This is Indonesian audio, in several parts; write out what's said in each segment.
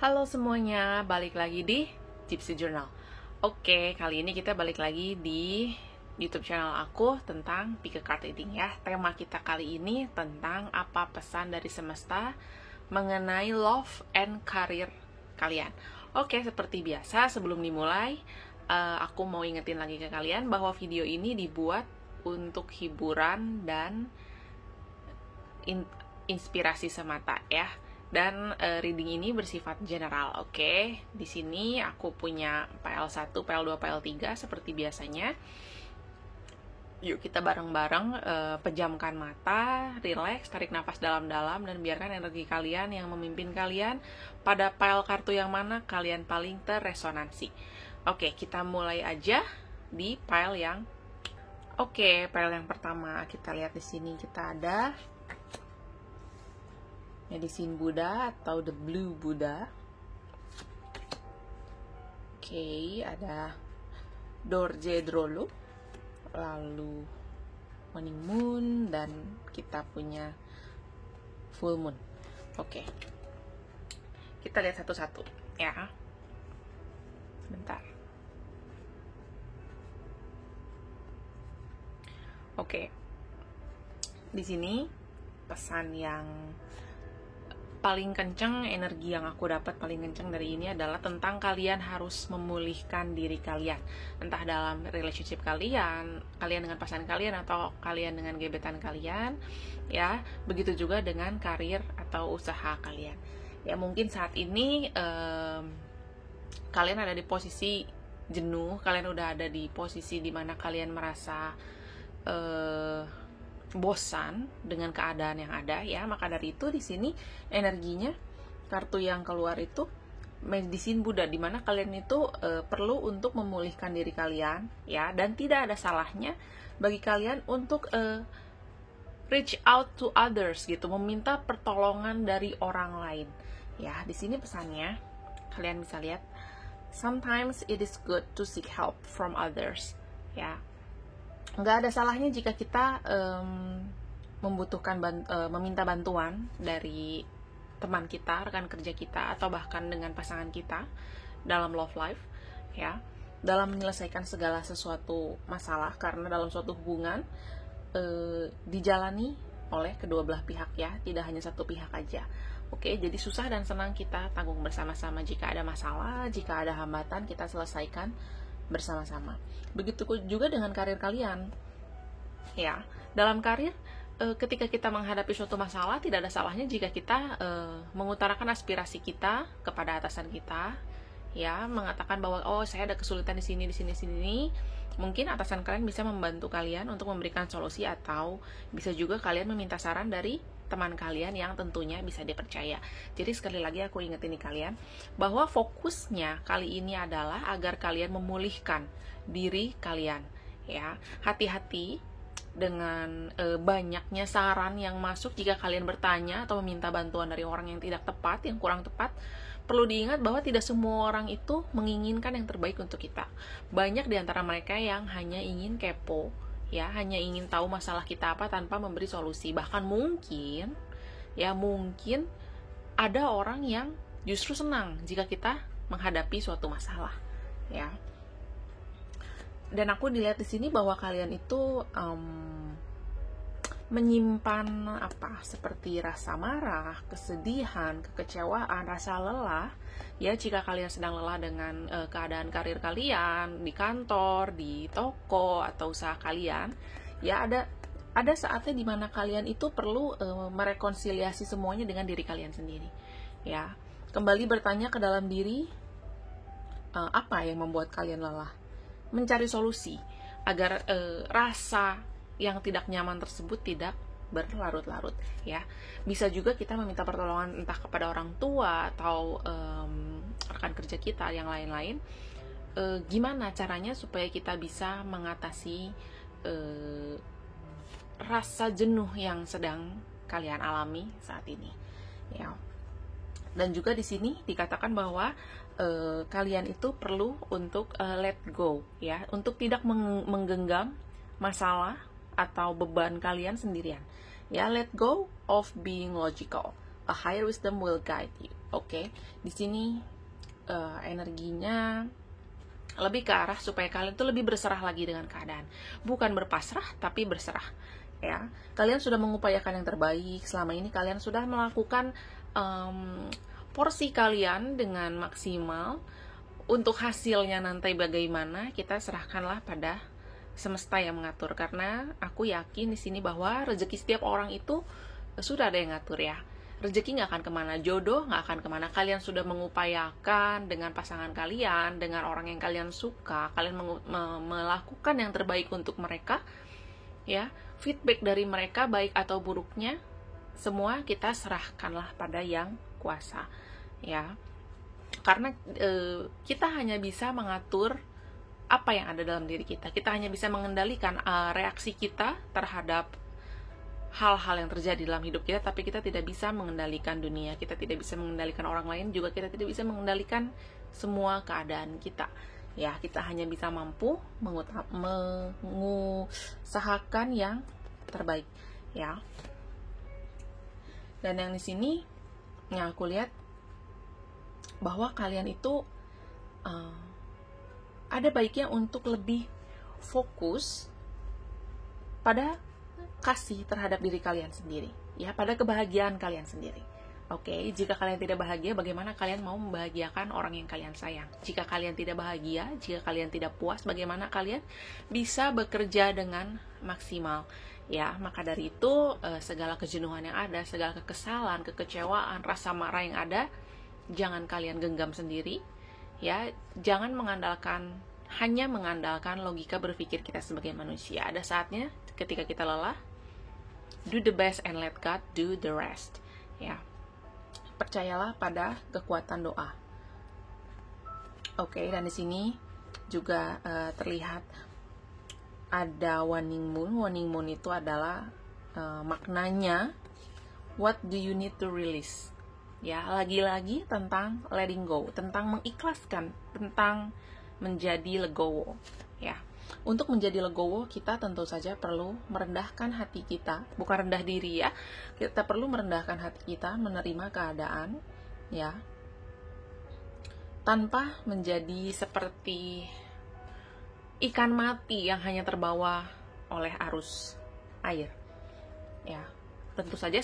Halo semuanya, balik lagi di Gypsy Journal. Oke, kali ini kita balik lagi di YouTube channel aku tentang pick a card reading ya. Tema kita kali ini tentang apa pesan dari semesta mengenai love and career kalian. Oke, seperti biasa sebelum dimulai, aku mau ingetin lagi ke kalian bahwa video ini dibuat untuk hiburan dan inspirasi semata ya. Dan reading ini bersifat general, oke? Di sini aku punya PL1, PL2, PL3 seperti biasanya. Yuk kita bareng-bareng pejamkan mata, relax, tarik nafas dalam-dalam, dan biarkan energi kalian yang memimpin kalian pada PL kartu yang mana kalian paling terresonansi. Oke, kita mulai aja di PL yang... Oke, PL yang pertama kita lihat di sini kita ada Medicine Buddha atau The Blue Buddha. Oke, ada Dorje Drolo, lalu Morning Moon, dan kita punya Full Moon. Oke, kita lihat satu-satu ya. Sebentar. Oke, di sini pesan yang paling kenceng, energi yang aku dapat paling kenceng dari ini adalah tentang kalian harus memulihkan diri kalian, entah dalam relationship kalian dengan pasangan kalian, atau kalian dengan gebetan kalian ya. Begitu juga dengan karir atau usaha kalian ya. Mungkin saat ini kalian ada di posisi jenuh, kalian udah ada di posisi dimana kalian merasa bosan dengan keadaan yang ada ya. Maka dari itu di sini energinya kartu yang keluar itu Medicine Buddha, dimana kalian itu perlu untuk memulihkan diri kalian ya, dan tidak ada salahnya bagi kalian untuk reach out to others gitu, meminta pertolongan dari orang lain ya. Di sini pesannya kalian bisa lihat, sometimes it is good to seek help from others ya. Nggak ada salahnya jika kita membutuhkan meminta bantuan dari teman kita, rekan kerja kita, atau bahkan dengan pasangan kita dalam love life ya, dalam menyelesaikan segala sesuatu masalah, karena dalam suatu hubungan dijalani oleh kedua belah pihak ya, tidak hanya satu pihak aja. Oke, jadi susah dan senang kita tanggung bersama-sama. Jika ada masalah, jika ada hambatan, kita selesaikan bersama-sama. Begitu juga dengan karir kalian ya. Dalam karir, ketika kita menghadapi suatu masalah, tidak ada salahnya jika kita mengutarakan aspirasi kita kepada atasan kita ya, mengatakan bahwa oh saya ada kesulitan di sini. Mungkin atasan kalian bisa membantu kalian untuk memberikan solusi, atau bisa juga kalian meminta saran dari teman kalian yang tentunya bisa dipercaya. Jadi sekali lagi aku ingetin nih kalian bahwa fokusnya kali ini adalah agar kalian memulihkan diri kalian ya. Hati-hati dengan banyaknya saran yang masuk jika kalian bertanya atau meminta bantuan dari orang yang tidak tepat, yang kurang tepat. Perlu diingat bahwa tidak semua orang itu menginginkan yang terbaik untuk kita. Banyak di antara mereka yang hanya ingin kepo ya, hanya ingin tahu masalah kita apa tanpa memberi solusi. Bahkan mungkin ada orang yang justru senang jika kita menghadapi suatu masalah ya. Dan aku dilihat di sini bahwa kalian itu menyimpan seperti rasa marah, kesedihan, kekecewaan, rasa lelah ya. Jika kalian sedang lelah dengan keadaan karir kalian di kantor, di toko, atau usaha kalian ya, ada saatnya dimana kalian itu perlu merekonsiliasi semuanya dengan diri kalian sendiri ya. Kembali bertanya ke dalam diri, apa yang membuat kalian lelah, mencari solusi agar rasa yang tidak nyaman tersebut tidak berlarut-larut ya. Bisa juga kita meminta pertolongan entah kepada orang tua atau rekan kerja kita yang lain-lain. Gimana caranya supaya kita bisa mengatasi rasa jenuh yang sedang kalian alami saat ini ya. Dan juga di sini dikatakan bahwa kalian itu perlu untuk let go ya, untuk tidak menggenggam masalah atau beban kalian sendirian ya. Let go of being logical. A higher wisdom will guide you. Oke, di sini energinya lebih ke arah supaya kalian tuh lebih berserah lagi dengan keadaan, bukan berpasrah tapi berserah. Ya, kalian sudah mengupayakan yang terbaik selama ini, kalian sudah melakukan porsi kalian dengan maksimal. Untuk hasilnya nanti bagaimana, kita serahkanlah pada semesta yang mengatur, karena aku yakin di sini bahwa rezeki setiap orang itu sudah ada yang ngatur ya. Rezeki nggak akan kemana, jodoh nggak akan kemana. Kalian sudah mengupayakan dengan pasangan kalian, dengan orang yang kalian suka, kalian melakukan yang terbaik untuk mereka, ya. Feedback dari mereka baik atau buruknya, semua kita serahkanlah pada yang kuasa, ya. Karena kita hanya bisa mengatur apa yang ada dalam diri kita. Kita hanya bisa mengendalikan reaksi kita terhadap hal-hal yang terjadi dalam hidup kita, tapi kita tidak bisa mengendalikan dunia, kita tidak bisa mengendalikan orang lain, juga kita tidak bisa mengendalikan semua keadaan kita. Ya, kita hanya bisa mampu mengusahakan yang terbaik, ya. Dan yang di sini yang aku lihat bahwa kalian itu ada baiknya untuk lebih fokus pada kasih terhadap diri kalian sendiri, ya, pada kebahagiaan kalian sendiri. Oke, jika kalian tidak bahagia, bagaimana kalian mau membahagiakan orang yang kalian sayang? Jika kalian tidak bahagia, jika kalian tidak puas, bagaimana kalian bisa bekerja dengan maksimal? Ya, maka dari itu segala kejenuhan yang ada, segala kekesalan, kekecewaan, rasa marah yang ada, jangan kalian genggam sendiri, ya. Jangan hanya mengandalkan logika berpikir kita sebagai manusia. Ada saatnya ketika kita lelah, do the best and let God do the rest, ya. Percayalah pada kekuatan doa. Oke, dan di sini juga terlihat ada waning moon. Waning moon itu adalah maknanya what do you need to release. Ya, lagi-lagi tentang letting go, tentang mengikhlaskan, tentang menjadi legowo, ya. Untuk menjadi legowo, kita tentu saja perlu merendahkan hati kita, bukan rendah diri ya. Kita perlu merendahkan hati kita, menerima keadaan, ya. Tanpa menjadi seperti ikan mati yang hanya terbawa oleh arus air, ya. Tentu saja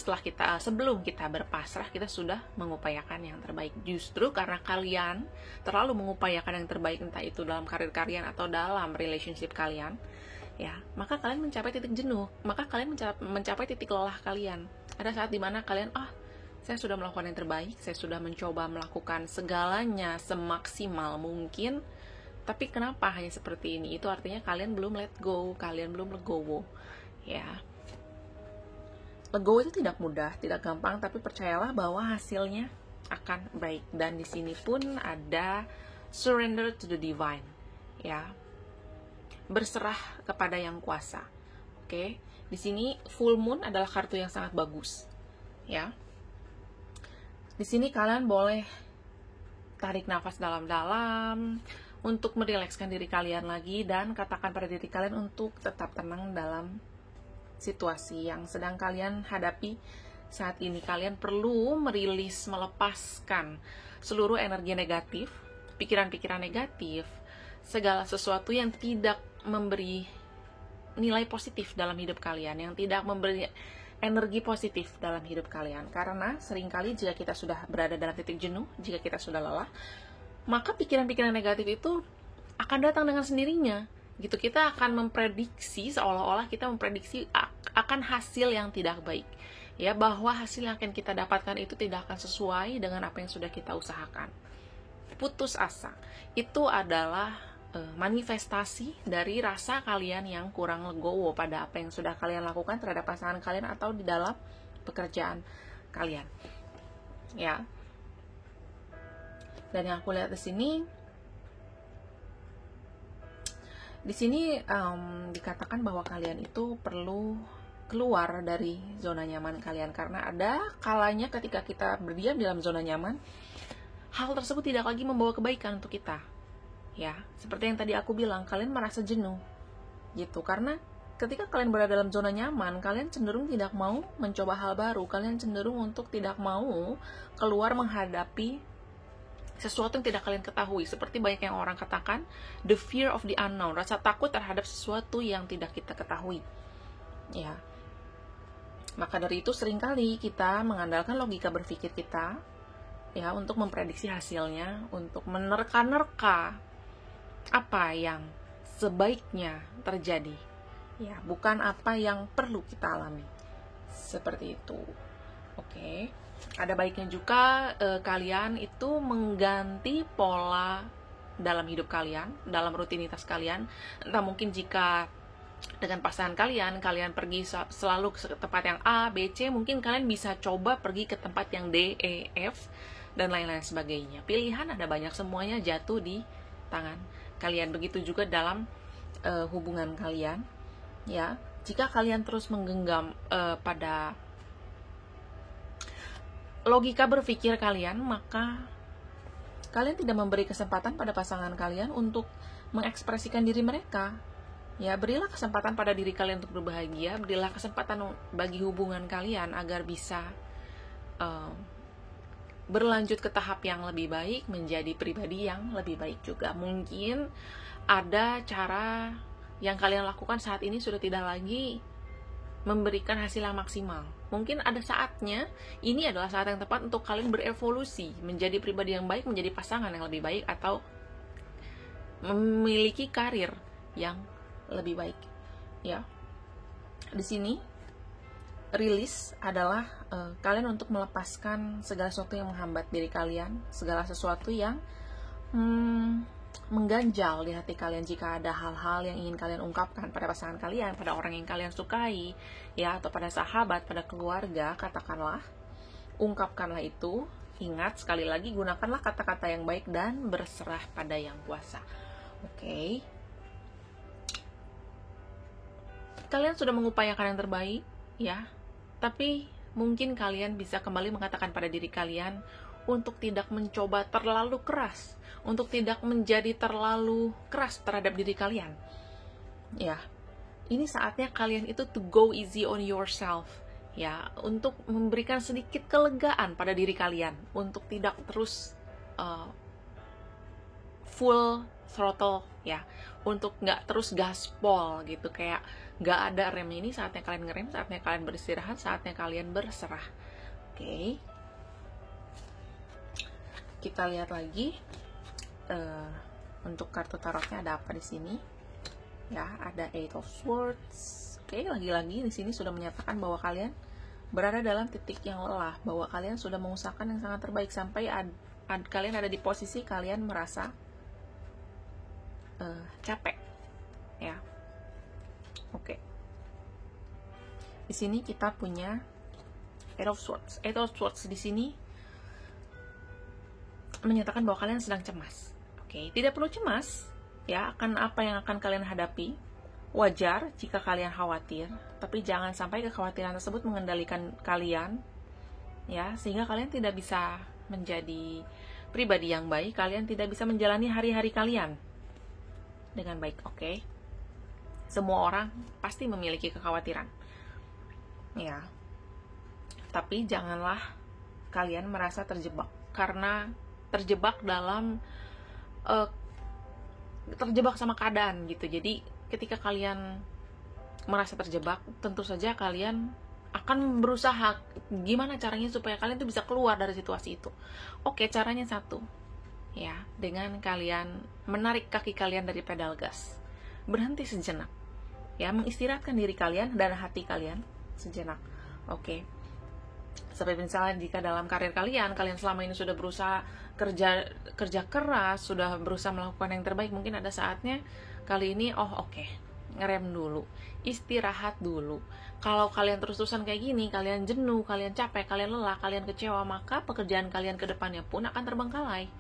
sebelum kita berpasrah, kita sudah mengupayakan yang terbaik. Justru karena kalian terlalu mengupayakan yang terbaik, entah itu dalam karir kalian atau dalam relationship kalian, ya, maka kalian mencapai titik jenuh, maka kalian mencapai titik lelah kalian. Ada saat dimana kalian, saya sudah melakukan yang terbaik, saya sudah mencoba melakukan segalanya semaksimal mungkin, tapi kenapa hanya seperti ini? Itu artinya kalian belum let go, kalian belum legowo, ya. Legowo itu tidak mudah, tidak gampang, tapi percayalah bahwa hasilnya akan baik. Dan di sini pun ada surrender to the divine, ya, berserah kepada yang kuasa. Oke, di sini full moon adalah kartu yang sangat bagus, ya. Di sini kalian boleh tarik nafas dalam-dalam untuk merilekskan diri kalian lagi, dan katakan pada diri kalian untuk tetap tenang dalam situasi yang sedang kalian hadapi saat ini. Kalian perlu melepaskan seluruh energi negatif, pikiran-pikiran negatif, segala sesuatu yang tidak memberi nilai positif dalam hidup kalian, yang tidak memberi energi positif dalam hidup kalian. Karena seringkali jika kita sudah berada dalam titik jenuh, jika kita sudah lelah, maka pikiran-pikiran negatif itu akan datang dengan sendirinya. Gitu, kita akan memprediksi, seolah-olah kita memprediksi akan hasil yang tidak baik, ya, bahwa hasil yang akan kita dapatkan itu tidak akan sesuai dengan apa yang sudah kita usahakan. Putus asa itu adalah manifestasi dari rasa kalian yang kurang legowo pada apa yang sudah kalian lakukan terhadap pasangan kalian atau di dalam pekerjaan kalian, ya. Dan yang aku lihat di sini dikatakan bahwa kalian itu perlu keluar dari zona nyaman kalian, karena ada kalanya ketika kita berdiam dalam zona nyaman, hal tersebut tidak lagi membawa kebaikan untuk kita, ya. Seperti yang tadi aku bilang, kalian merasa jenuh gitu karena ketika kalian berada dalam zona nyaman, kalian cenderung tidak mau mencoba hal baru, kalian cenderung untuk tidak mau keluar menghadapi sesuatu yang tidak kalian ketahui. Seperti banyak yang orang katakan, the fear of the unknown, rasa takut terhadap sesuatu yang tidak kita ketahui. Ya, maka dari itu seringkali kita mengandalkan logika berpikir kita, ya, untuk memprediksi hasilnya, untuk menerka-nerka apa yang sebaiknya terjadi, ya, bukan apa yang perlu kita alami. Seperti itu. Oke. Ada baiknya juga kalian itu mengganti pola dalam hidup kalian, dalam rutinitas kalian. Entah mungkin jika dengan pasangan kalian pergi selalu ke tempat yang A, B, C, mungkin kalian bisa coba pergi ke tempat yang D, E, F, dan lain-lain sebagainya. Pilihan ada banyak, semuanya jatuh di tangan kalian. Begitu juga dalam hubungan kalian, ya. Jika kalian terus menggenggam pada logika berpikir kalian, maka kalian tidak memberi kesempatan pada pasangan kalian untuk mengekspresikan diri mereka. Ya, berilah kesempatan pada diri kalian untuk berbahagia, berilah kesempatan bagi hubungan kalian agar bisa berlanjut ke tahap yang lebih baik, menjadi pribadi yang lebih baik juga. Mungkin ada cara yang kalian lakukan saat ini sudah tidak lagi memberikan hasil yang maksimal. Mungkin ada saatnya, ini adalah saat yang tepat untuk kalian berevolusi, menjadi pribadi yang baik, menjadi pasangan yang lebih baik, atau memiliki karir yang lebih baik. Ya, di sini rilis adalah kalian untuk melepaskan segala sesuatu yang menghambat diri kalian, segala sesuatu yang mengganjal di hati kalian. Jika ada hal-hal yang ingin kalian ungkapkan pada pasangan kalian, pada orang yang kalian sukai, ya, atau pada sahabat, pada keluarga, katakanlah, ungkapkanlah itu. Ingat, sekali lagi, gunakanlah kata-kata yang baik dan berserah pada yang kuasa. Oke. Kalian sudah mengupayakan yang terbaik, ya, tapi mungkin kalian bisa kembali mengatakan pada diri kalian untuk tidak mencoba terlalu keras, untuk tidak menjadi terlalu keras terhadap diri kalian. Ya, ini saatnya kalian itu to go easy on yourself, ya, untuk memberikan sedikit kelegaan pada diri kalian, untuk tidak terus full throttle, ya, untuk nggak terus gaspol gitu, kayak nggak ada rem. Ini saatnya kalian ngerem, saatnya kalian beristirahat, saatnya kalian berserah. Oke. Kita lihat lagi untuk kartu tarotnya ada apa di sini. Ya, ada Eight of Swords. Oke, lagi-lagi di sini sudah menyatakan bahwa kalian berada dalam titik yang lelah, bahwa kalian sudah mengusahakan yang sangat terbaik sampai kalian ada di posisi kalian merasa capek, ya. Oke. Di sini kita punya Eight of Swords. Eight of Swords di sini menyatakan bahwa kalian sedang cemas. Oke, tidak perlu cemas, ya, akan apa yang akan kalian hadapi. Wajar jika kalian khawatir, tapi jangan sampai kekhawatiran tersebut mengendalikan kalian, ya, sehingga kalian tidak bisa menjadi pribadi yang baik, kalian tidak bisa menjalani hari-hari kalian dengan baik. Oke. Semua orang pasti memiliki kekhawatiran, ya, tapi janganlah kalian merasa terjebak, karena terjebak dalam terjebak sama keadaan gitu. Jadi ketika kalian merasa terjebak, tentu saja kalian akan berusaha gimana caranya supaya kalian tuh bisa keluar dari situasi itu. Oke, caranya satu, ya, dengan kalian menarik kaki kalian dari pedal gas, berhenti sejenak, ya, mengistirahatkan diri kalian dan hati kalian sejenak. Oke. Seperti misalnya jika dalam karir kalian selama ini sudah berusaha kerja keras, sudah berusaha melakukan yang terbaik, mungkin ada saatnya kali ini ngerem dulu, istirahat dulu. Kalau kalian terus-terusan kayak gini, kalian jenuh, kalian capek, kalian lelah, kalian kecewa, maka pekerjaan kalian ke depannya pun akan terbengkalai.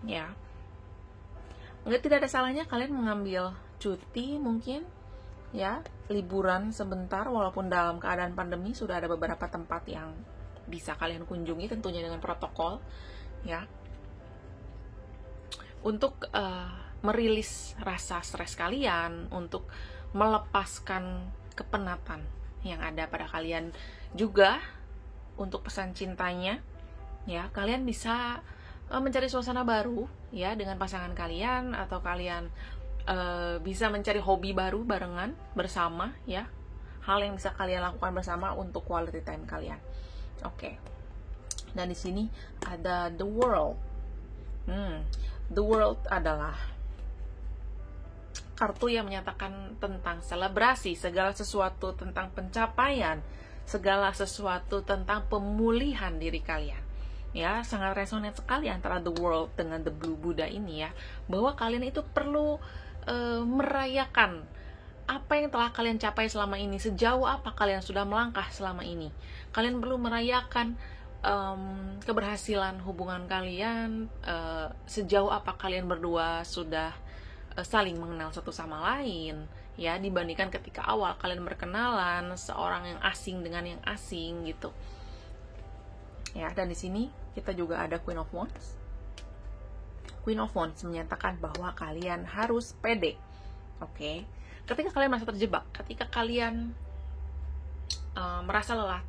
Ya. Tidak ada salahnya kalian mengambil cuti mungkin, ya, liburan sebentar, walaupun dalam keadaan pandemi sudah ada beberapa tempat yang bisa kalian kunjungi, tentunya dengan protokol, ya, untuk merilis rasa stres kalian, untuk melepaskan kepenatan yang ada pada kalian. Juga untuk pesan cintanya, ya, kalian bisa mencari suasana baru ya dengan pasangan kalian, atau kalian bisa mencari hobi baru barengan bersama ya, hal yang bisa kalian lakukan bersama untuk quality time kalian. Oke. Dan di sini ada the world. The world adalah kartu yang menyatakan tentang selebrasi, segala sesuatu tentang pencapaian, segala sesuatu tentang pemulihan diri kalian. Ya, sangat resonan sekali antara the world dengan the blue Buddha ini ya, bahwa kalian itu perlu merayakan apa yang telah kalian capai selama ini, sejauh apa kalian sudah melangkah selama ini. Kalian perlu merayakan keberhasilan hubungan kalian, sejauh apa kalian berdua sudah saling mengenal satu sama lain ya, dibandingkan ketika awal kalian berkenalan, seorang yang asing dengan yang asing gitu ya. Dan di sini kita juga ada Queen of Wands. Queen of Wands menyatakan bahwa kalian harus pede. Oke. Ketika kalian merasa terjebak, ketika kalian merasa lelah,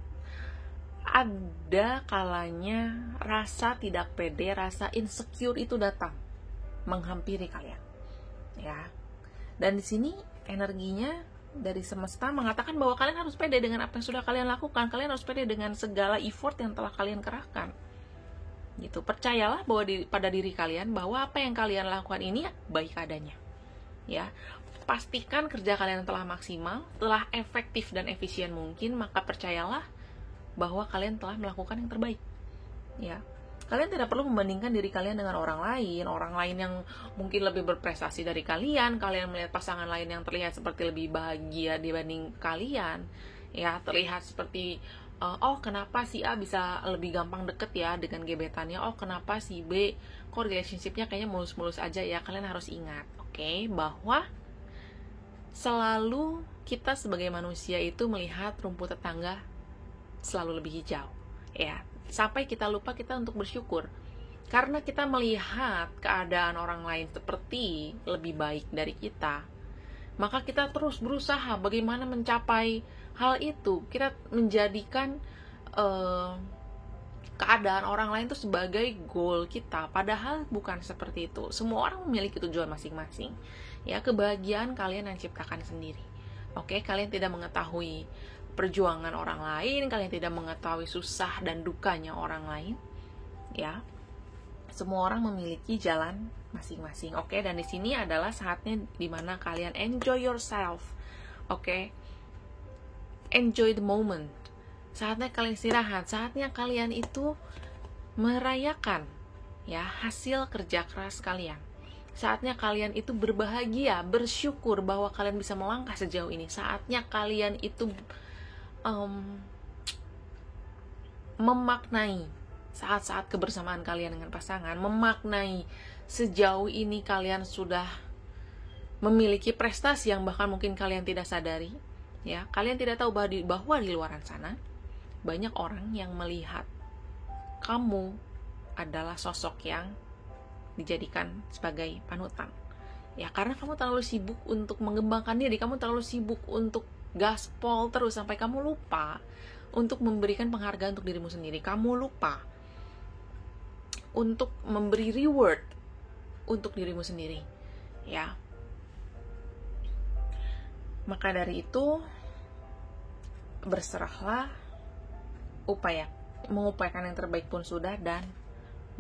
ada kalanya rasa tidak pede, rasa insecure itu datang menghampiri kalian. Ya. Dan di sini energinya dari semesta mengatakan bahwa kalian harus pede dengan apa yang sudah kalian lakukan. Kalian harus pede dengan segala effort yang telah kalian kerahkan. Gitu. Percayalah bahwa pada diri kalian bahwa apa yang kalian lakukan ini baik adanya. Ya. Pastikan kerja kalian telah maksimal, telah efektif dan efisien mungkin, maka percayalah bahwa kalian telah melakukan yang terbaik. Ya. Kalian tidak perlu membandingkan diri kalian dengan orang lain yang mungkin lebih berprestasi dari kalian. Kalian melihat pasangan lain yang terlihat seperti lebih bahagia dibanding kalian. Ya, terlihat seperti oh kenapa si A bisa lebih gampang deket ya dengan gebetannya, oh kenapa si B kok relationshipnya kayaknya mulus-mulus aja ya. Kalian harus ingat, oke, bahwa selalu kita sebagai manusia itu melihat rumput tetangga selalu lebih hijau ya, sampai kita lupa kita untuk bersyukur karena kita melihat keadaan orang lain seperti lebih baik dari kita. Maka kita terus berusaha bagaimana mencapai hal itu. Kita menjadikan keadaan orang lain itu sebagai goal kita, padahal bukan seperti itu. Semua orang memiliki tujuan masing-masing. Ya, kebahagiaan kalian yang ciptakan sendiri. Oke, kalian tidak mengetahui perjuangan orang lain, kalian tidak mengetahui susah dan dukanya orang lain. Ya. Semua orang memiliki jalan masing-masing. Oke, dan di sini adalah saatnya dimana kalian enjoy yourself. Oke. Enjoy the moment. Saatnya kalian istirahat, saatnya kalian itu merayakan ya hasil kerja keras kalian. Saatnya kalian itu berbahagia, bersyukur bahwa kalian bisa melangkah sejauh ini. Saatnya kalian itu memaknai saat-saat kebersamaan kalian dengan pasangan, memaknai sejauh ini kalian sudah memiliki prestasi yang bahkan mungkin kalian tidak sadari. Ya, kalian tidak tahu bahwa di luar sana banyak orang yang melihat kamu adalah sosok yang dijadikan sebagai panutan. Ya, karena kamu terlalu sibuk untuk mengembangkan diri, kamu terlalu sibuk untuk gaspol terus sampai kamu lupa untuk memberikan penghargaan untuk dirimu sendiri. Kamu lupa untuk memberi reward untuk dirimu sendiri. Ya. Maka dari itu berserahlah, mengupayakan yang terbaik pun sudah, dan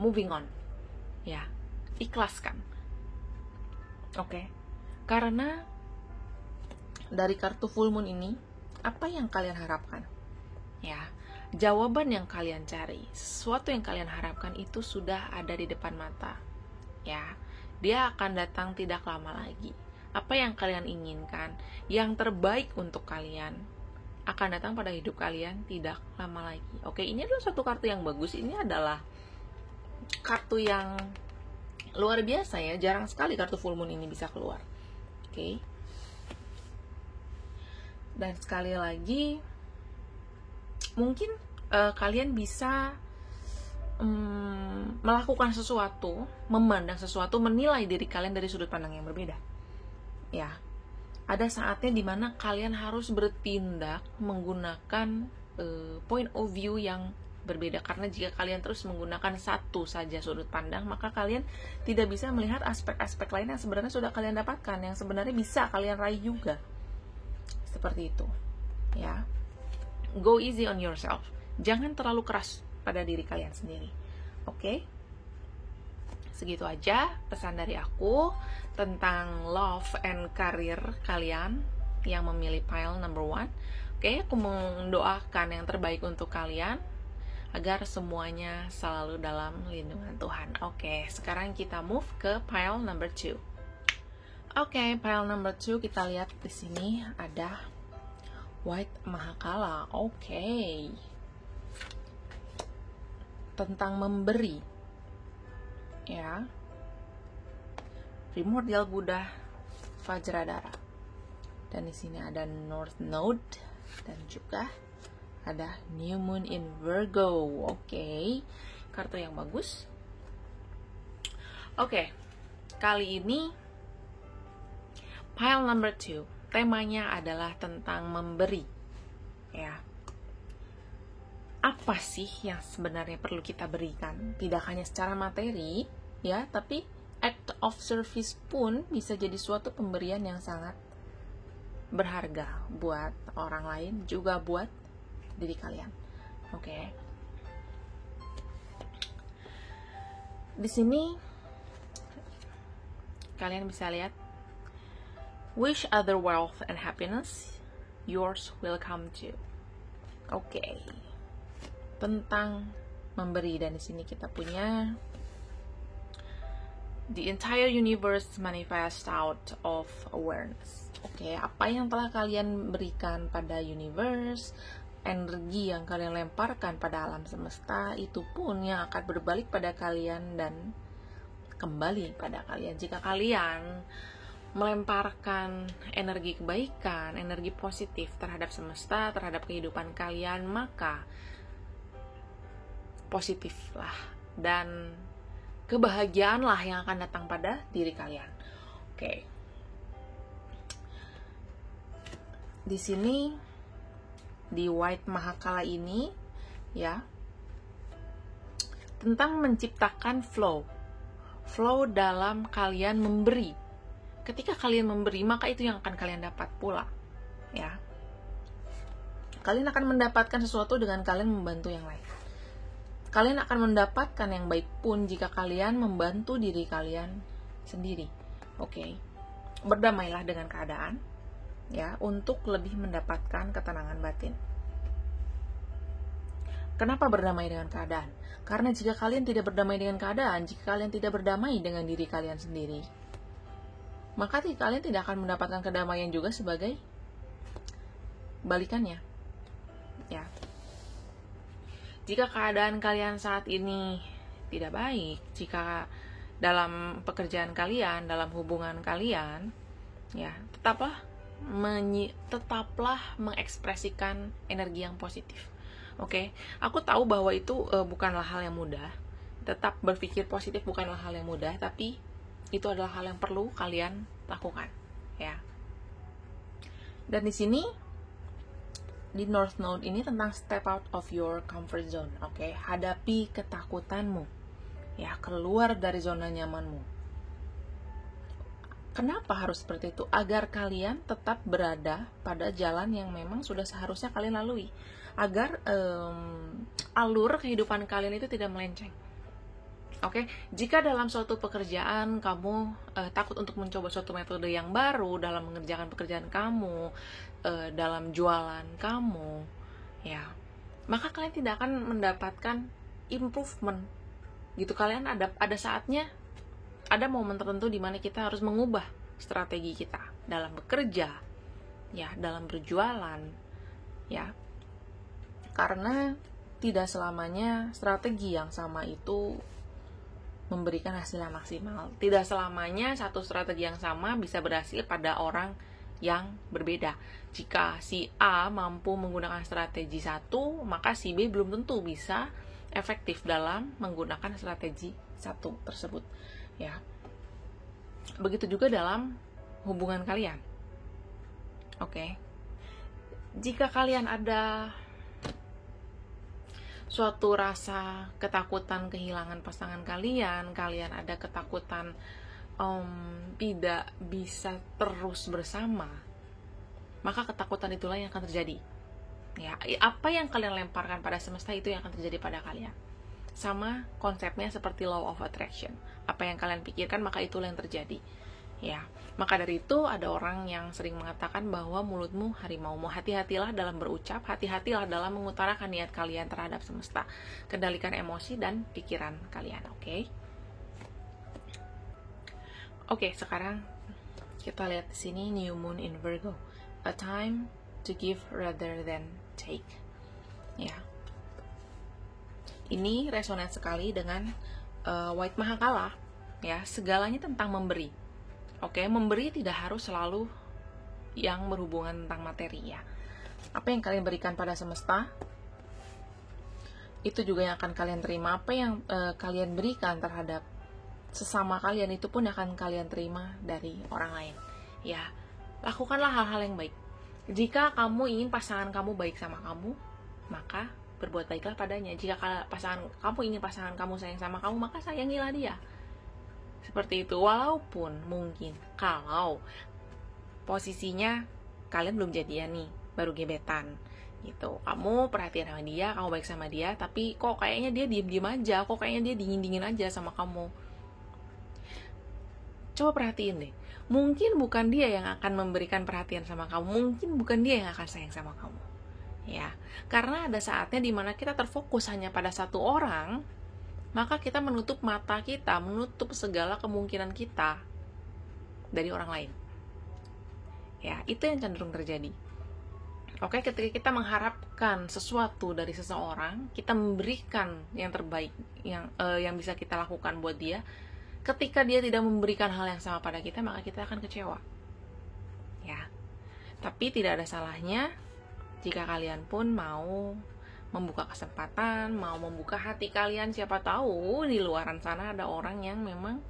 moving on. Ya, ikhlaskan. Oke. Karena dari kartu full moon ini, apa yang kalian harapkan? Ya, jawaban yang kalian cari, sesuatu yang kalian harapkan itu sudah ada di depan mata. Ya, dia akan datang tidak lama lagi. Apa yang kalian inginkan, yang terbaik untuk kalian, akan datang pada hidup kalian tidak lama lagi. Oke, ini adalah suatu kartu yang bagus. Ini adalah kartu yang luar biasa ya. Jarang sekali kartu full moon ini bisa keluar. Oke. Dan sekali lagi, mungkin kalian bisa melakukan sesuatu, memandang sesuatu, menilai diri kalian dari sudut pandang yang berbeda. Ya. ada saatnya dimana kalian harus bertindak menggunakan point of view yang berbeda, karena jika kalian terus menggunakan satu saja sudut pandang, maka kalian tidak bisa melihat aspek-aspek lain yang sebenarnya sudah kalian dapatkan, yang sebenarnya bisa kalian raih juga. Seperti itu, ya. Go easy on yourself. Jangan terlalu keras pada diri kalian sendiri. Oke? Segitu aja pesan dari aku tentang love and career kalian yang memilih pile number 1. Oke, aku mendoakan yang terbaik untuk kalian agar semuanya selalu dalam lindungan Tuhan. Oke, sekarang kita move ke pile number 2. Oke, pile number 2 kita lihat di sini ada White Mahakala. Oke. Tentang memberi. Ya. Primordial Buddha, Vajradhara. Dan di sini ada North Node dan juga ada New Moon in Virgo. Oke. Kartu yang bagus. Oke. Kali ini pile number 2, temanya adalah tentang memberi. Ya. Apa sih yang sebenarnya perlu kita berikan? Tidak hanya secara materi, ya, tapi act of service pun bisa jadi suatu pemberian yang sangat berharga buat orang lain, juga buat diri kalian. Oke. Di sini kalian bisa lihat, wish other wealth and happiness, yours will come too. Oke. Tentang memberi, dan di sini kita punya the entire universe manifest out of awareness. Oke, apa yang telah kalian berikan pada universe, energi yang kalian lemparkan pada alam semesta, itu pun yang akan berbalik pada kalian dan kembali pada kalian. Jika kalian melemparkan energi kebaikan, energi positif terhadap semesta, terhadap kehidupan kalian, maka positiflah dan kebahagiaanlah yang akan datang pada diri kalian. Oke. Di sini di White Mahakala ini, ya, tentang menciptakan flow dalam kalian memberi. Ketika kalian memberi, maka itu yang akan kalian dapat pula, ya. Kalian akan mendapatkan sesuatu dengan kalian membantu yang lain. Kalian akan mendapatkan yang baik pun jika kalian membantu diri kalian sendiri. Oke. Berdamailah dengan keadaan, ya, untuk lebih mendapatkan ketenangan batin. Kenapa berdamai dengan keadaan? Karena jika kalian tidak berdamai dengan keadaan, jika kalian tidak berdamai dengan diri kalian sendiri, maka kalian tidak akan mendapatkan kedamaian juga sebagai balikannya. Ya. Jika keadaan kalian saat ini tidak baik, jika dalam pekerjaan kalian, dalam hubungan kalian, ya, tetaplah mengekspresikan energi yang positif. Oke, aku tahu bahwa itu bukanlah hal yang mudah. Tetap berpikir positif bukanlah hal yang mudah, tapi itu adalah hal yang perlu kalian lakukan, ya. Dan di sini di North Node ini tentang step out of your comfort zone. Oke, hadapi ketakutanmu, ya, keluar dari zona nyamanmu. Kenapa harus seperti itu? Agar kalian tetap berada pada jalan yang memang sudah seharusnya kalian lalui, agar alur kehidupan kalian itu tidak melenceng. Oke, jika dalam suatu pekerjaan kamu takut untuk mencoba suatu metode yang baru dalam mengerjakan pekerjaan kamu, dalam jualan kamu, ya, maka kalian tidak akan mendapatkan improvement. Gitu, kalian ada saatnya, ada momen tertentu di mana kita harus mengubah strategi kita dalam bekerja, ya, dalam berjualan, ya, karena tidak selamanya strategi yang sama itu memberikan hasil yang maksimal. Tidak selamanya satu strategi yang sama bisa berhasil pada orang yang berbeda. Jika si A mampu menggunakan strategi satu, maka si B belum tentu bisa efektif dalam menggunakan strategi satu tersebut, ya. Begitu juga dalam hubungan kalian, Oke. Jika kalian ada suatu rasa ketakutan kehilangan pasangan kalian ada ketakutan tidak bisa terus bersama, maka ketakutan itulah yang akan terjadi. Ya, apa yang kalian lemparkan pada semesta itu yang akan terjadi pada kalian. Sama konsepnya seperti law of attraction. Apa yang kalian pikirkan, maka itulah yang terjadi. Ya, maka dari itu ada orang yang sering mengatakan bahwa mulutmu harimaumu. Hati-hatilah dalam berucap, hati-hatilah dalam mengutarakan niat kalian terhadap semesta. Kendalikan emosi dan pikiran kalian, oke? Oke, sekarang kita lihat di sini New Moon in Virgo. A time to give rather than take. Ya. Ini resonate sekali dengan White Mahakala, ya, segalanya tentang memberi. Oke, memberi tidak harus selalu yang berhubungan tentang materi, ya. Apa yang kalian berikan pada semesta, itu juga yang akan kalian terima. Apa yang kalian berikan terhadap sesama kalian, itu pun akan kalian terima dari orang lain. Ya, lakukanlah hal-hal yang baik. Jika kamu ingin pasangan kamu baik sama kamu, maka berbuat baiklah padanya. Jika kamu ingin pasangan kamu sayang sama kamu, maka sayangilah dia. Seperti itu. Walaupun mungkin kalau posisinya kalian belum jadian nih, baru gebetan gitu, kamu perhatian sama dia, kamu baik sama dia, tapi kok kayaknya dia diem-diem aja, kok kayaknya dia dingin-dingin aja sama kamu. Coba perhatiin deh, mungkin bukan dia yang akan memberikan perhatian sama kamu, mungkin bukan dia yang akan sayang sama kamu, ya. Karena ada saatnya dimana kita terfokus hanya pada satu orang, maka kita menutup mata kita, menutup segala kemungkinan kita dari orang lain. Ya, itu yang cenderung terjadi. Oke, ketika kita mengharapkan sesuatu dari seseorang, kita memberikan yang terbaik yang bisa kita lakukan buat dia. Ketika dia tidak memberikan hal yang sama pada kita, maka kita akan kecewa. Ya. Tapi tidak ada salahnya jika kalian pun mau membuka kesempatan, mau membuka hati kalian. Siapa tahu di luaran sana ada orang yang memang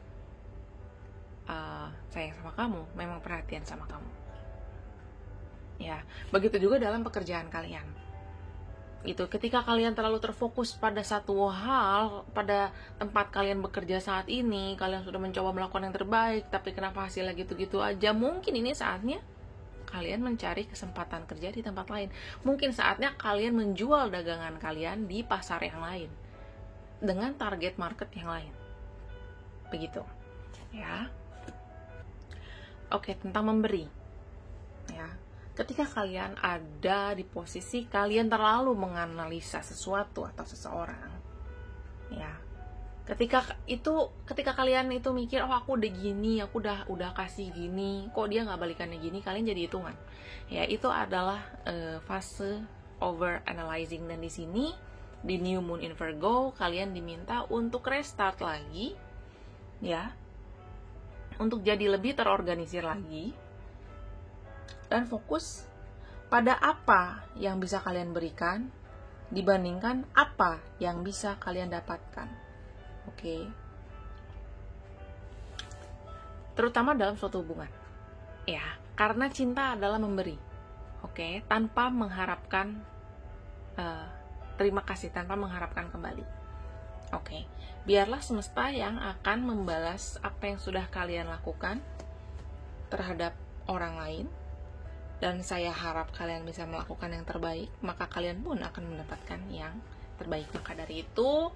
sayang sama kamu, memang perhatian sama kamu. Ya, begitu juga dalam pekerjaan kalian. Itu ketika kalian terlalu terfokus pada satu hal, pada tempat kalian bekerja saat ini, kalian sudah mencoba melakukan yang terbaik, tapi kenapa hasilnya gitu-gitu aja? Mungkin ini saatnya kalian mencari kesempatan kerja di tempat lain. Mungkin saatnya kalian menjual dagangan kalian di pasar yang lain dengan target market yang lain. Begitu. Ya. Oke, tentang memberi. Ya. Ketika kalian ada di posisi kalian terlalu menganalisa sesuatu atau seseorang, ya, ketika kalian itu mikir, oh aku udah gini, aku udah kasih gini, kok dia nggak balikannya gini, kalian jadi hitungan. Ya, itu adalah fase over analyzing. Dan di sini di New Moon in Virgo, kalian diminta untuk restart lagi, ya, untuk jadi lebih terorganisir lagi. Dan fokus pada apa yang bisa kalian berikan dibandingkan apa yang bisa kalian dapatkan. Oke. Terutama dalam suatu hubungan. Ya, karena cinta adalah memberi. Oke, tanpa mengharapkan terima kasih, tanpa mengharapkan kembali. Oke. Biarlah semesta yang akan membalas apa yang sudah kalian lakukan terhadap orang lain. Dan saya harap kalian bisa melakukan yang terbaik, maka kalian pun akan mendapatkan yang terbaik. Maka dari itu,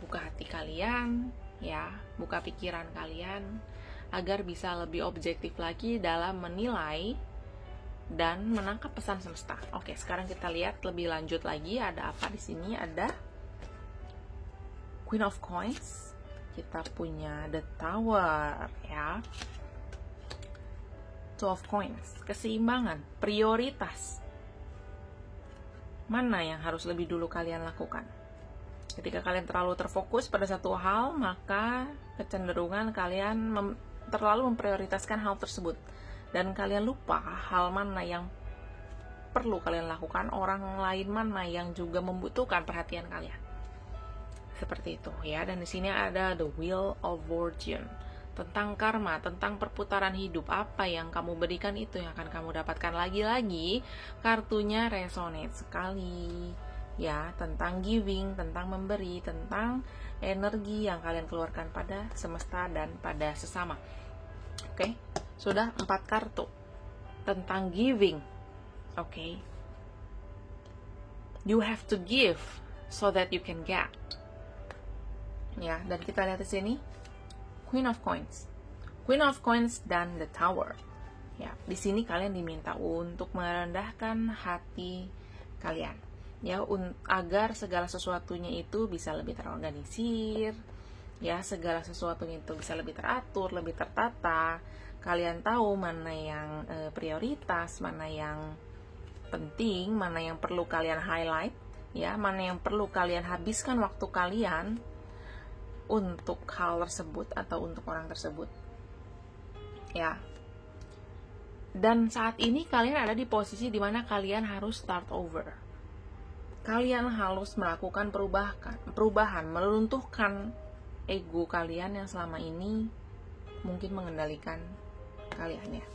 buka hati kalian, ya, buka pikiran kalian, agar bisa lebih objektif lagi dalam menilai dan menangkap pesan semesta. Oke, sekarang kita lihat lebih lanjut lagi, ada apa di sini? Ada Queen of Coins, kita punya The Tower, ya. Two of Coins, keseimbangan, prioritas. Mana yang harus lebih dulu kalian lakukan? Ketika kalian terlalu terfokus pada satu hal, maka kecenderungan kalian terlalu memprioritaskan hal tersebut. Dan kalian lupa hal mana yang perlu kalian lakukan, orang lain mana yang juga membutuhkan perhatian kalian. Seperti itu, ya. Dan di sini ada The Wheel of Fortune, tentang karma, tentang perputaran hidup. Apa yang kamu berikan itu yang akan kamu dapatkan. Lagi-lagi kartunya resonate sekali ya, tentang giving, tentang memberi, tentang energi yang kalian keluarkan pada semesta dan pada sesama. Oke, sudah 4 kartu tentang giving. Oke, you have to give so that you can get. Ya, dan kita lihat di sini Queen of Coins. Queen of Coins dan The Tower. Ya, di sini kalian diminta untuk merendahkan hati kalian. Ya, agar segala sesuatunya itu bisa lebih terorganisir. Ya, segala sesuatunya itu bisa lebih teratur, lebih tertata. Kalian tahu mana yang prioritas, mana yang penting, mana yang perlu kalian highlight, ya, mana yang perlu kalian habiskan waktu kalian untuk hal tersebut atau untuk orang tersebut, ya. Dan saat ini kalian ada di posisi dimana kalian harus start over. Kalian harus melakukan perubahan, meluntuhkan ego kalian yang selama ini mungkin mengendalikan kalian, ya.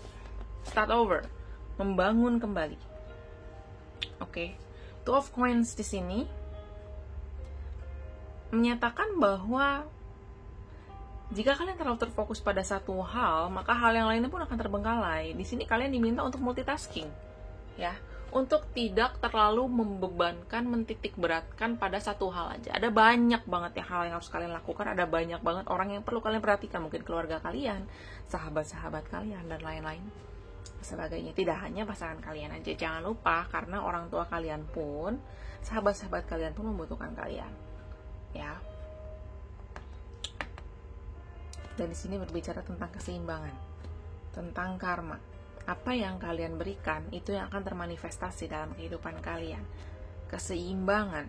Start over, membangun kembali. Oke. Two of Coins di sini menyatakan bahwa jika kalian terlalu terfokus pada satu hal, maka hal yang lainnya pun akan terbengkalai. Di sini kalian diminta untuk multitasking, ya, untuk tidak terlalu membebankan, mentitik beratkan pada satu hal aja. Ada banyak banget ya hal yang harus kalian lakukan, ada banyak banget orang yang perlu kalian perhatikan, mungkin keluarga kalian, sahabat-sahabat kalian, dan lain-lain sebagainya. Tidak hanya pasangan kalian aja, jangan lupa, karena orang tua kalian pun, sahabat-sahabat kalian pun membutuhkan kalian. Ya. Dan di sini berbicara tentang keseimbangan, tentang karma. Apa yang kalian berikan itu yang akan termanifestasi dalam kehidupan kalian. Keseimbangan.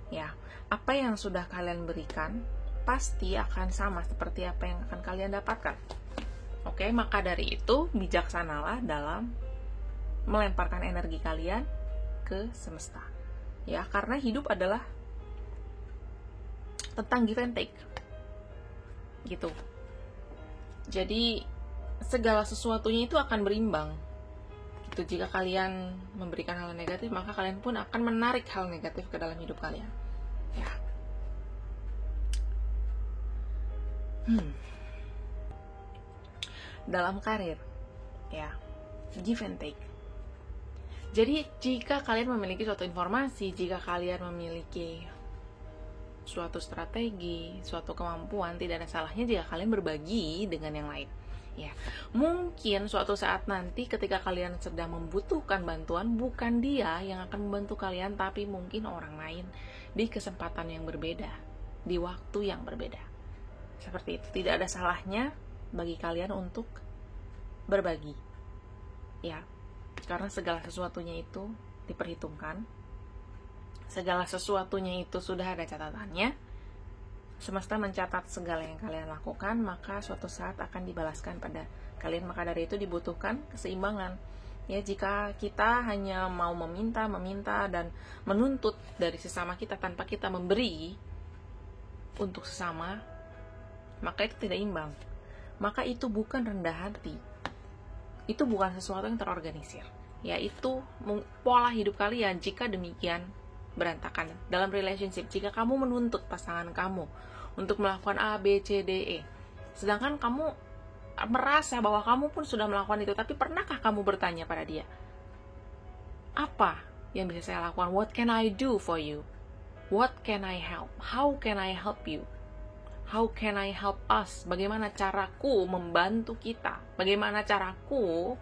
Ya. Apa yang sudah kalian berikan pasti akan sama seperti apa yang akan kalian dapatkan. Oke, maka dari itu bijaksanalah dalam melemparkan energi kalian ke semesta. Ya, karena hidup adalah tentang give and take, gitu. Jadi segala sesuatunya itu akan berimbang, gitu. Jika kalian memberikan hal negatif, maka kalian pun akan menarik hal negatif ke dalam hidup kalian, ya. Dalam karir, ya, give and take. Jadi jika kalian memiliki suatu informasi, jika kalian memiliki suatu strategi, suatu kemampuan, tidak ada salahnya jika kalian berbagi dengan yang lain. Ya, mungkin suatu saat nanti ketika kalian sedang membutuhkan bantuan, bukan dia yang akan membantu kalian, tapi mungkin orang lain di kesempatan yang berbeda, di waktu yang berbeda. Seperti itu. Tidak ada salahnya bagi kalian untuk berbagi. Ya, karena segala sesuatunya itu diperhitungkan. Segala sesuatunya itu sudah ada catatannya. Semesta mencatat segala yang kalian lakukan, maka suatu saat akan dibalaskan pada kalian. Maka dari itu dibutuhkan keseimbangan. Ya, jika kita hanya mau meminta dan menuntut dari sesama kita tanpa kita memberi untuk sesama, maka itu tidak imbang. Maka itu bukan rendah hati. Itu bukan sesuatu yang terorganisir. Ya, itu pola hidup kalian. Jika demikian, berantakan dalam relationship. Jika kamu menuntut pasangan kamu untuk melakukan A, B, C, D, E, sedangkan kamu merasa bahwa kamu pun sudah melakukan itu, tapi pernahkah kamu bertanya pada dia, apa yang bisa saya lakukan? What can I do for you? What can I help? How can I help you? How can I help us? Bagaimana caraku membantu kita? Bagaimana caraku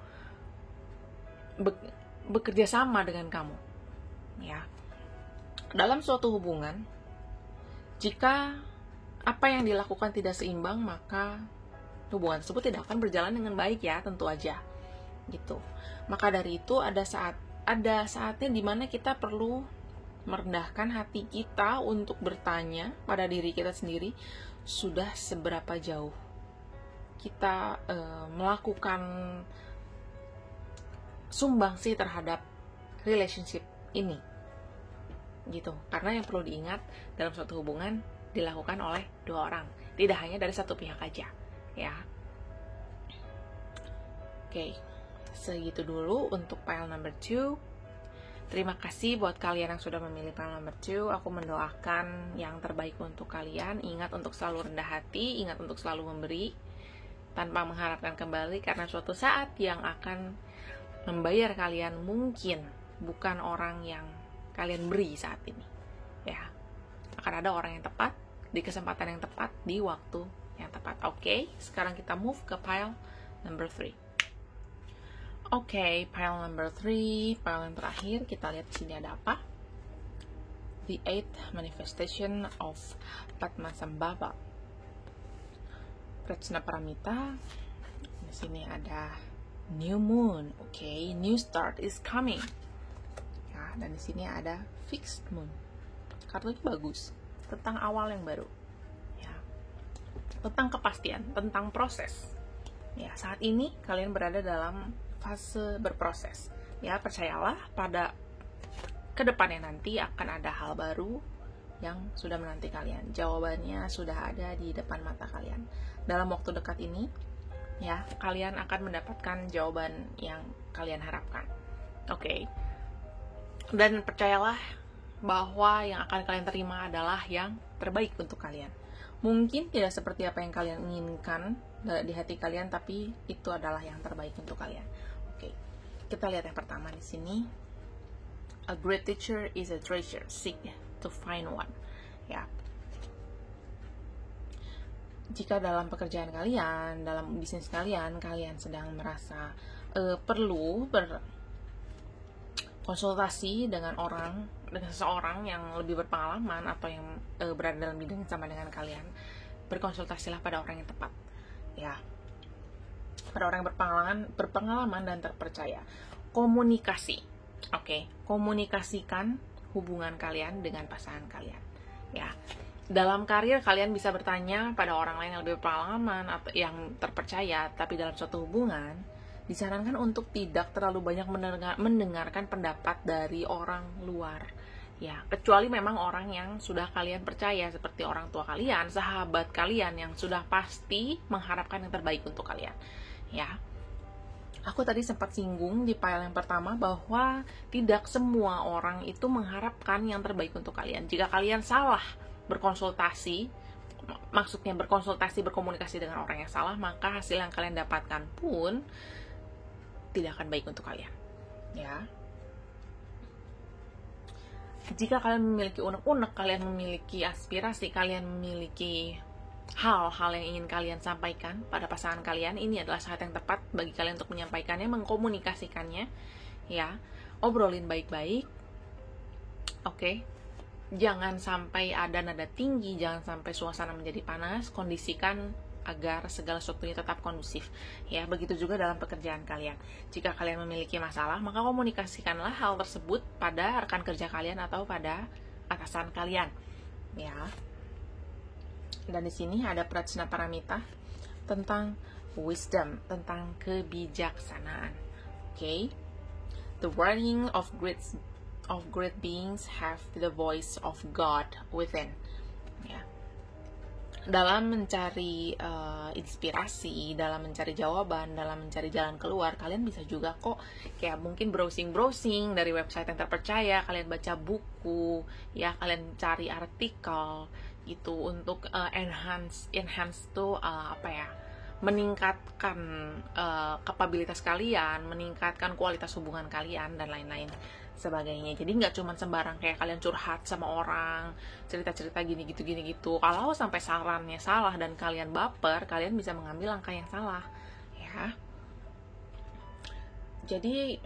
bekerja sama dengan kamu? Ya. Dalam suatu hubungan, jika apa yang dilakukan tidak seimbang, maka hubungan tersebut tidak akan berjalan dengan baik, ya, tentu aja, gitu. Maka dari itu ada saatnya dimana kita perlu merendahkan hati kita untuk bertanya pada diri kita sendiri, sudah seberapa jauh kita melakukan sumbangsi terhadap relationship ini, gitu. Karena yang perlu diingat, dalam suatu hubungan dilakukan oleh dua orang, tidak hanya dari satu pihak aja, ya. Oke, segitu dulu untuk pile number 2. Terima kasih buat kalian yang sudah memilih pile number 2. Aku mendoakan yang terbaik untuk kalian. Ingat untuk selalu rendah hati, ingat untuk selalu memberi tanpa mengharapkan kembali, karena suatu saat yang akan membayar kalian mungkin bukan orang yang kalian beri saat ini, ya. Akan ada orang yang tepat di kesempatan yang tepat di waktu yang tepat. Oke, sekarang kita move ke pile number 3. Oke, pile number 3, pile yang terakhir. Kita lihat di sini ada apa? The 8th manifestation of Padmasambhava. Prajnaparamita. Di sini ada new moon. Oke, new start is coming. Ya, dan di sini ada fixed moon. Kartunya bagus, tentang awal yang baru. Ya. Tentang kepastian, tentang proses. Ya, saat ini kalian berada dalam fase berproses. Ya, percayalah pada kedepannya nanti akan ada hal baru yang sudah menanti kalian. Jawabannya sudah ada di depan mata kalian. Dalam waktu dekat ini, ya, kalian akan mendapatkan jawaban yang kalian harapkan. Oke. Dan percayalah bahwa yang akan kalian terima adalah yang terbaik untuk kalian. Mungkin tidak seperti apa yang kalian inginkan di hati kalian, tapi itu adalah yang terbaik untuk kalian. Oke, kita lihat yang pertama di sini. A great teacher is a treasure. Seek to find one. Ya. Jika dalam pekerjaan kalian, dalam bisnis kalian sedang merasa perlu berkonsultasi dengan seseorang yang lebih berpengalaman atau yang berada dalam bidang sama dengan kalian, berkonsultasilah pada orang yang tepat, ya, pada orang yang berpengalaman dan terpercaya. Komunikasi, oke, komunikasikan hubungan kalian dengan pasangan kalian, ya. Dalam karir kalian bisa bertanya pada orang lain yang lebih berpengalaman atau yang terpercaya, tapi dalam suatu hubungan disarankan untuk tidak terlalu banyak mendengarkan pendapat dari orang luar, ya, kecuali memang orang yang sudah kalian percaya, seperti orang tua kalian, sahabat kalian yang sudah pasti mengharapkan yang terbaik untuk kalian, ya. Aku tadi sempat singgung di file yang pertama bahwa tidak semua orang itu mengharapkan yang terbaik untuk kalian. Jika kalian salah berkonsultasi, maksudnya berkomunikasi dengan orang yang salah, maka hasil yang kalian dapatkan pun tidak akan baik untuk kalian, ya. Jika kalian memiliki unek-unek, kalian memiliki aspirasi, kalian memiliki hal-hal yang ingin kalian sampaikan pada pasangan kalian, ini adalah saat yang tepat bagi kalian untuk menyampaikannya, mengkomunikasikannya, ya. Obrolin baik-baik, oke. Jangan sampai ada nada tinggi, jangan sampai suasana menjadi panas, kondisikan agar segala sesuatunya tetap kondusif, ya. Begitu juga dalam pekerjaan kalian. Jika kalian memiliki masalah, maka komunikasikanlah hal tersebut pada rekan kerja kalian atau pada atasan kalian, ya. Dan di sini ada Prajnaparamita tentang wisdom, tentang kebijaksanaan. Oke. The warning of great beings have the voice of God within. Ya. Dalam mencari inspirasi, dalam mencari jawaban, dalam mencari jalan keluar, kalian bisa juga kok kayak mungkin browsing dari website yang terpercaya, kalian baca buku, ya, kalian cari artikel gitu untuk enhance tuh meningkatkan kapabilitas kalian, meningkatkan kualitas hubungan kalian dan lain-lain sebagainya. Jadi nggak cuma sembarang kayak kalian curhat sama orang, cerita-cerita gini gitu. Kalau sampai sarannya salah dan kalian baper, kalian bisa mengambil langkah yang salah, ya. Jadi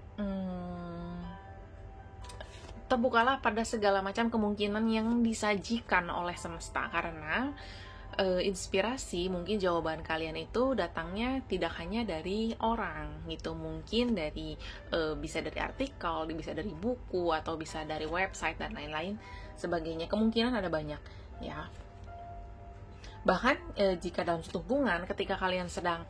terbukalah pada segala macam kemungkinan yang disajikan oleh semesta, karena inspirasi, mungkin jawaban kalian itu datangnya tidak hanya dari orang gitu, mungkin dari bisa dari artikel, bisa dari buku, atau bisa dari website dan lain-lain sebagainya. Kemungkinan ada banyak, ya. Bahkan jika dalam suatu hubungan, ketika kalian sedang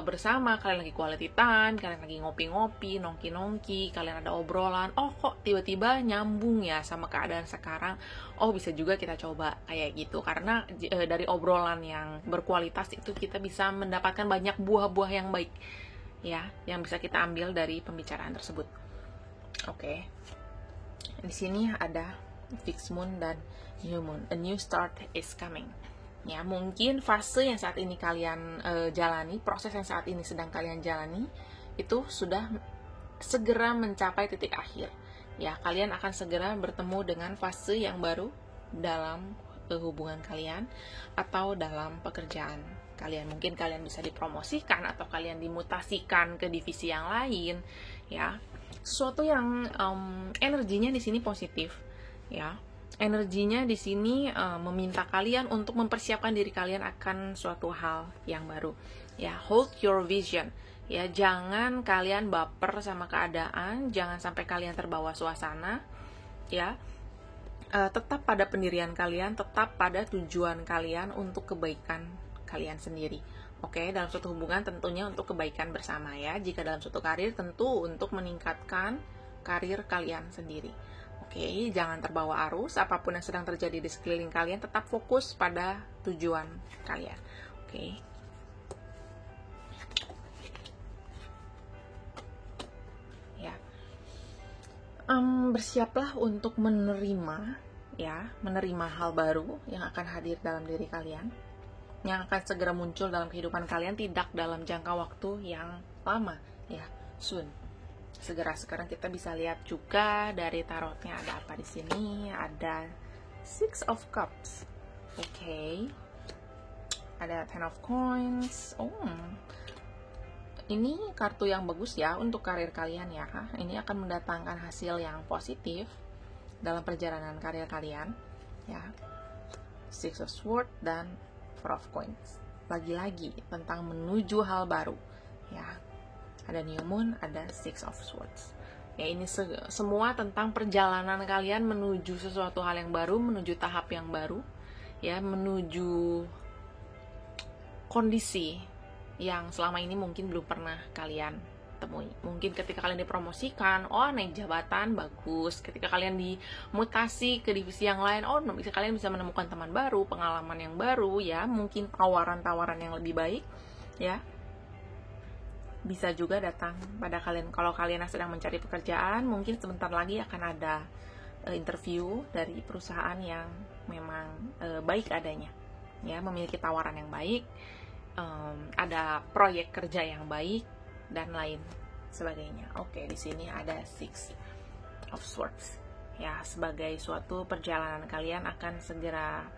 bersama, kalian lagi quality time, kalian lagi ngopi-ngopi, nongki-nongki, kalian ada obrolan, oh kok tiba-tiba nyambung ya sama keadaan sekarang, oh bisa juga kita coba kayak gitu. Karena dari obrolan yang berkualitas itu kita bisa mendapatkan banyak buah-buah yang baik, ya, yang bisa kita ambil dari pembicaraan tersebut. Oke. Di sini ada fixed moon dan new moon. A new start is coming. Ya, mungkin fase yang saat ini kalian jalani, proses yang saat ini sedang kalian jalani, itu sudah segera mencapai titik akhir. Ya, kalian akan segera bertemu dengan fase yang baru dalam hubungan kalian atau dalam pekerjaan kalian. Mungkin kalian bisa dipromosikan atau kalian dimutasikan ke divisi yang lain, ya. Sesuatu yang energinya di sini positif, ya. Energinya di sini meminta kalian untuk mempersiapkan diri kalian akan suatu hal yang baru. Ya, hold your vision. Ya, jangan kalian baper sama keadaan, jangan sampai kalian terbawa suasana. Ya, tetap pada pendirian kalian, tetap pada tujuan kalian untuk kebaikan kalian sendiri. Oke, dalam suatu hubungan tentunya untuk kebaikan bersama ya. Jika dalam suatu karir tentu untuk meningkatkan karir kalian sendiri. Oke, jangan terbawa arus, apapun yang sedang terjadi di sekeliling kalian, tetap fokus pada tujuan kalian. Oke. Ya. Bersiaplah untuk menerima, ya, menerima hal baru yang akan hadir dalam diri kalian, yang akan segera muncul dalam kehidupan kalian, tidak dalam jangka waktu yang lama, ya, soon. Segera. Sekarang kita bisa lihat juga dari tarotnya ada apa di sini. Ada Six of Cups. Oke. Ada Ten of Coins. Ini kartu yang bagus ya untuk karir kalian ya. Ini akan mendatangkan hasil yang positif dalam perjalanan karir kalian, ya. Six of Swords dan Four of Coins. Lagi-lagi tentang menuju hal baru, ya. Ada New Moon, ada Six of Swords. Ya, ini semua tentang perjalanan kalian menuju sesuatu hal yang baru, menuju tahap yang baru, ya, menuju kondisi yang selama ini mungkin belum pernah kalian temui. Mungkin ketika kalian dipromosikan, oh naik jabatan, bagus. Ketika kalian dimutasi ke divisi yang lain, oh kalian bisa menemukan teman baru, pengalaman yang baru, ya, mungkin tawaran-tawaran yang lebih baik, ya. Bisa juga datang pada kalian. Kalau kalian sedang mencari pekerjaan, mungkin sebentar lagi akan ada interview dari perusahaan yang memang baik adanya, ya, memiliki tawaran yang baik, ada proyek kerja yang baik dan lain sebagainya. Oke, di sini ada Six of Swords, ya, sebagai suatu perjalanan kalian akan segera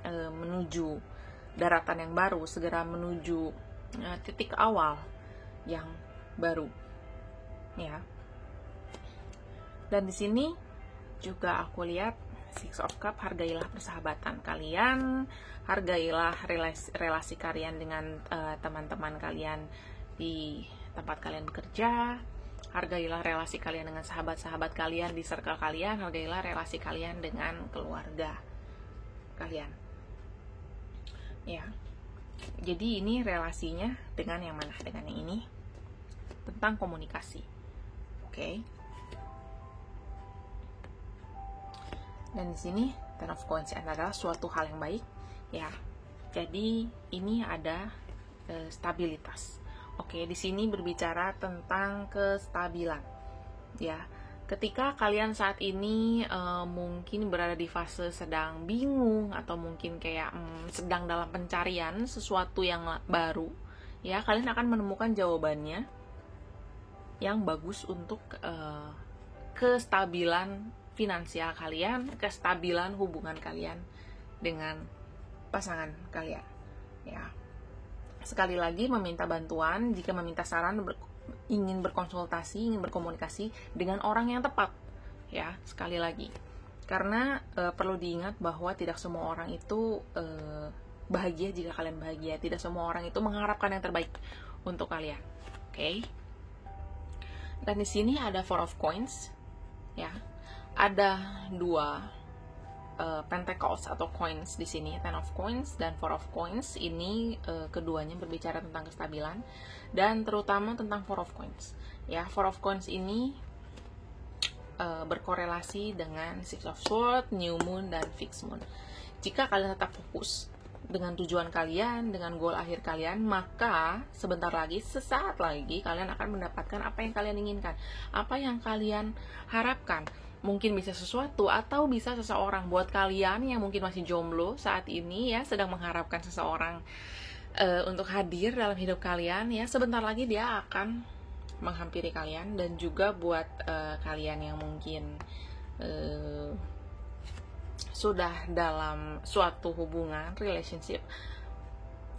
menuju daratan yang baru, segera menuju titik awal yang baru, ya. Dan di sini juga aku lihat Six of Cup, hargailah persahabatan kalian, hargailah relasi kalian dengan teman-teman kalian di tempat kalian bekerja, hargailah relasi kalian dengan sahabat-sahabat kalian di circle kalian, hargailah relasi kalian dengan keluarga kalian, ya. Jadi ini relasinya dengan yang mana? Dengan yang ini, tentang komunikasi. Oke. Dan di sini Ten of Coins adalah suatu hal yang baik, ya. Jadi ini ada stabilitas. Oke, di sini berbicara tentang kestabilan, ya. Ketika kalian saat ini mungkin berada di fase sedang bingung atau mungkin kayak sedang dalam pencarian sesuatu yang baru, ya, kalian akan menemukan jawabannya yang bagus untuk kestabilan finansial kalian, kestabilan hubungan kalian dengan pasangan kalian, ya. Sekali lagi meminta bantuan, jika meminta saran, ingin berkonsultasi, ingin berkomunikasi dengan orang yang tepat, ya, sekali lagi. Karena perlu diingat bahwa tidak semua orang itu bahagia jika kalian bahagia. Tidak semua orang itu mengharapkan yang terbaik untuk kalian. Oke. Dan di sini ada Four of Coins, ya. Ada dua Pentacles atau coins di sini, Ten of Coins dan Four of Coins. Ini keduanya berbicara tentang kestabilan dan terutama tentang Four of Coins. Ya, Four of Coins ini berkorelasi dengan Six of Swords, New Moon dan Fixed Moon. Jika kalian tetap fokus dengan tujuan kalian, dengan goal akhir kalian, maka sebentar lagi, sesaat lagi kalian akan mendapatkan apa yang kalian inginkan, apa yang kalian harapkan. Mungkin bisa sesuatu atau bisa seseorang. Buat kalian yang mungkin masih jomblo saat ini ya, sedang mengharapkan seseorang untuk hadir dalam hidup kalian ya, sebentar lagi dia akan menghampiri kalian. Dan juga buat kalian yang mungkin sudah dalam suatu hubungan, relationship,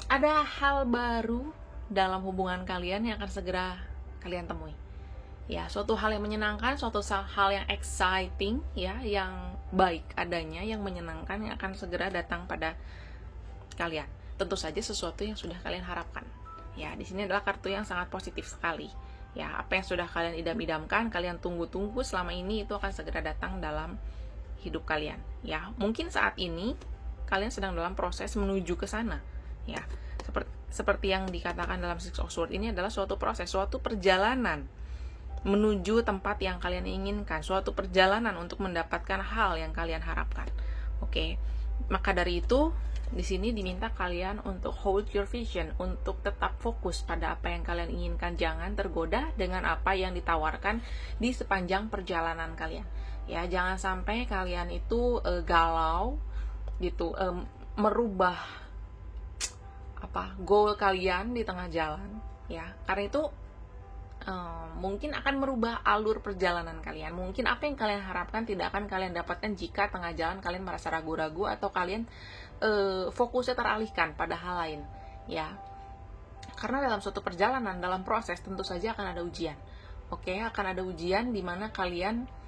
ada hal baru dalam hubungan kalian yang akan segera kalian temui. Ya, suatu hal yang menyenangkan, suatu hal yang exciting, ya, yang baik adanya, yang menyenangkan, yang akan segera datang pada kalian. Tentu saja sesuatu yang sudah kalian harapkan. Ya, di sini adalah kartu yang sangat positif sekali. Ya, apa yang sudah kalian idam-idamkan, kalian tunggu-tunggu selama ini, itu akan segera datang dalam hidup kalian. Ya, mungkin saat ini kalian sedang dalam proses menuju ke sana. Ya, seperti yang dikatakan dalam Six of Swords, ini adalah suatu proses, suatu perjalanan menuju tempat yang kalian inginkan, suatu perjalanan untuk mendapatkan hal yang kalian harapkan. Oke, maka dari itu di sini diminta kalian untuk hold your vision, untuk tetap fokus pada apa yang kalian inginkan. Jangan tergoda dengan apa yang ditawarkan di sepanjang perjalanan kalian. Ya, jangan sampai kalian itu galau gitu, merubah goal kalian di tengah jalan. Ya, karena itu mungkin akan merubah alur perjalanan kalian. Mungkin apa yang kalian harapkan tidak akan kalian dapatkan jika tengah jalan kalian merasa ragu-ragu atau kalian fokusnya teralihkan pada hal lain. Ya, karena dalam suatu perjalanan, dalam proses, tentu saja akan ada ujian. Oke, akan ada ujian di mana kalian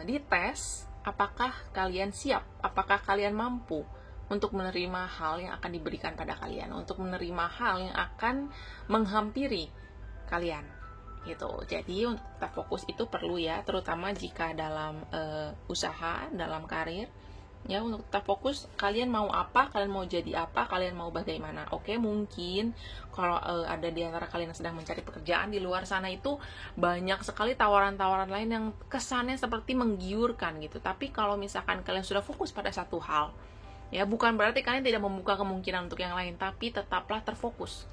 dites apakah kalian siap, apakah kalian mampu untuk menerima hal yang akan diberikan pada kalian, untuk menerima hal yang akan menghampiri kalian gitu. Jadi untuk tetap fokus itu perlu ya, terutama jika dalam usaha, dalam karir ya, untuk tetap fokus. Kalian mau apa, kalian mau jadi apa, kalian mau bagaimana. Oke, mungkin kalau ada di antara kalian yang sedang mencari pekerjaan di luar sana, itu banyak sekali tawaran-tawaran lain yang kesannya seperti menggiurkan gitu. Tapi kalau misalkan kalian sudah fokus pada satu hal, ya bukan berarti kalian tidak membuka kemungkinan untuk yang lain, tapi tetaplah terfokus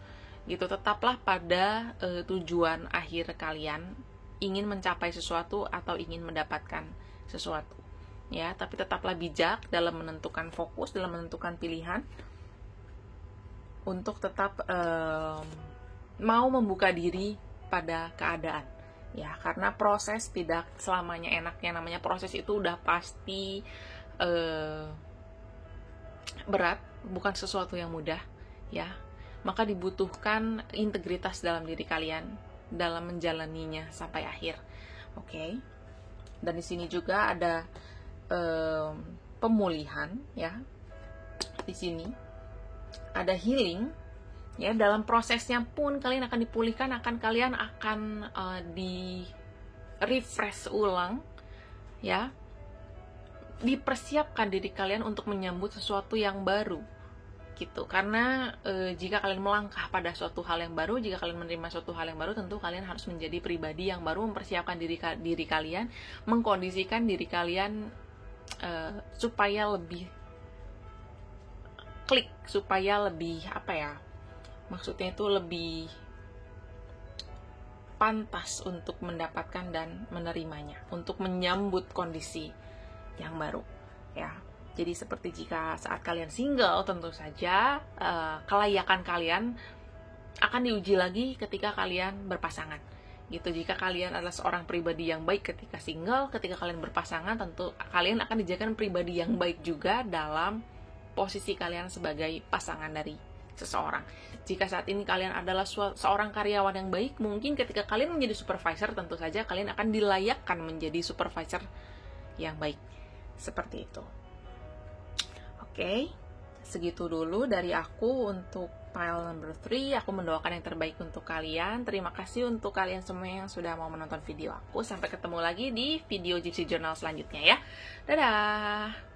gitu, tetaplah pada tujuan akhir kalian, ingin mencapai sesuatu atau ingin mendapatkan sesuatu. Ya, tapi tetaplah bijak dalam menentukan fokus, dalam menentukan pilihan, untuk tetap mau membuka diri pada keadaan. Ya, karena proses tidak selamanya enak. Yang namanya proses itu udah pasti berat, bukan sesuatu yang mudah. Ya, maka dibutuhkan integritas dalam diri kalian dalam menjalaninya sampai akhir. Oke. Dan di sini juga ada pemulihan ya. Di sini ada healing ya, dalam prosesnya pun kalian akan dipulihkan, kalian akan di refresh ulang ya, dipersiapkan diri kalian untuk menyambut sesuatu yang baru gitu. Karena jika kalian melangkah pada suatu hal yang baru, jika kalian menerima suatu hal yang baru, tentu kalian harus menjadi pribadi yang baru, mempersiapkan diri kalian, mengkondisikan diri kalian supaya lebih klik, supaya lebih maksudnya itu lebih pantas untuk mendapatkan dan menerimanya, untuk menyambut kondisi yang baru ya. Jadi seperti jika saat kalian single, tentu saja kelayakan kalian akan diuji lagi ketika kalian berpasangan gitu. Jika kalian adalah seorang pribadi yang baik ketika single, ketika kalian berpasangan, tentu kalian akan dijadikan pribadi yang baik juga dalam posisi kalian sebagai pasangan dari seseorang. Jika saat ini kalian adalah seorang karyawan yang baik, mungkin ketika kalian menjadi supervisor, tentu saja kalian akan dilayakkan menjadi supervisor yang baik. Seperti itu. Oke, segitu dulu dari aku untuk pile number 3. Aku mendoakan yang terbaik untuk kalian. Terima kasih untuk kalian semua yang sudah mau menonton video aku. Sampai ketemu lagi di video Gypsy Journal selanjutnya ya. Dadah!